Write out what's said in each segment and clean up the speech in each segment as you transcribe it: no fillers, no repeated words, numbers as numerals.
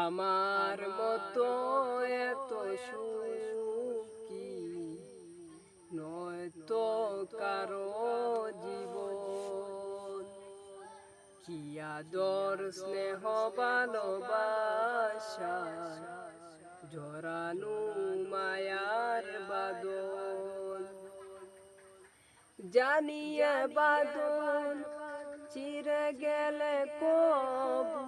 আমার মতো এত সুখী নয়তো কারো জীবন। কি আদর স্নেহ ভালোবাসা জড়ানো মায়ার বাঁধন। জানিয়ে বাঁধন চিরে গেলে কবু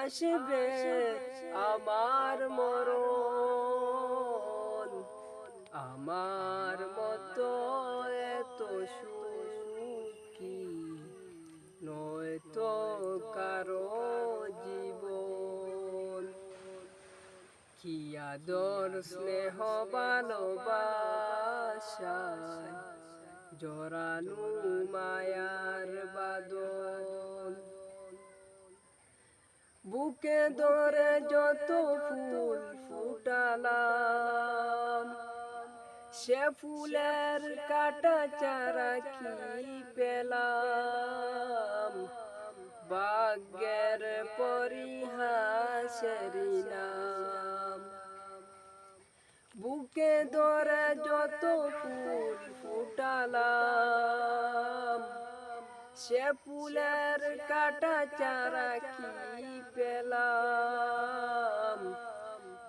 আসবে আমার মরণ। আমার মতো এত সুখী নয়তো কারো জীবন। কি আদর স্নেহ ভালোবাসা জড়ানো মায়ার বাঁধন। বুকে ধরে যত ফুল ফুটালাম, সে ফুলের কাটা চারা কি পেলাম। ভাগ্যের পরিহাসেরই নাম। বুকে ধরে যত ফুল ফুটালাম, সে ফুলের কাটা চারা কি পেলাম।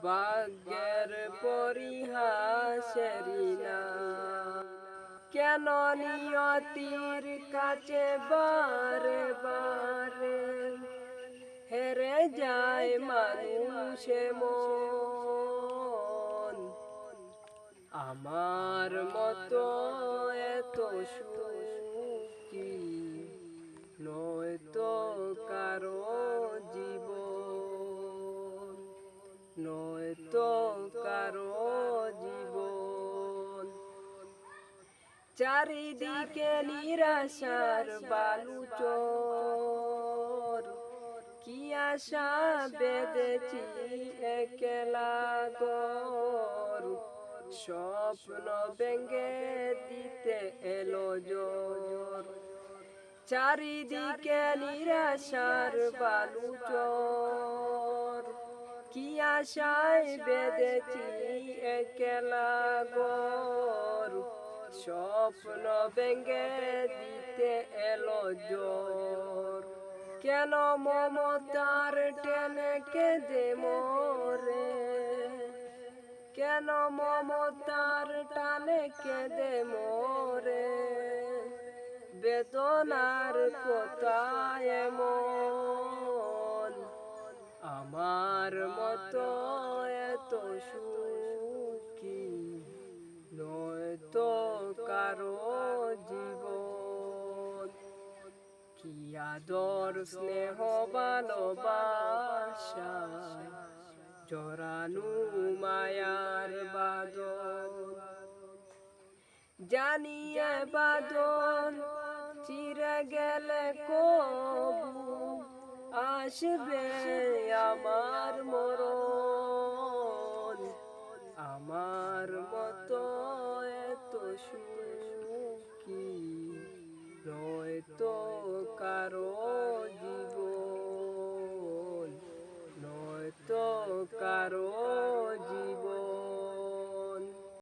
ভাগ্যের পরিহাসেরই নাম। কেন নিয়তির কাছে বারে বারে হেরে যায় মানুষে মন। আমার মতো এত সুখী নয়তো কারো জীবন, নয়তো কারো জীবন। চারিদিকে নিরাশার বালুচর, কি আশা বেঁধেছি একলা ঘর। স্বপ্ন ভেঙে দিতে এলো ঝড়। চারিদিকে নিরাশার বালুচর, কি আশায় বেঁধেছি একলা ঘর। স্বপ্ন ভেঙে দিতে এলো ঝড়। কেন মমতার টেনে কেঁদে মরে, কেন মমতার টানে কেঁদে মরে। বেদনার কথা এমন, আমার মতো এত সুখী নয়তো কারো জীবন। কি আদর স্নেহ ভালোবাসা জড়ানো মায়ার বাঁধন। জানিয়ে বাঁধন চিরে গেলে কবু আসবে আমার মরণ। আমার মতো এত সুখী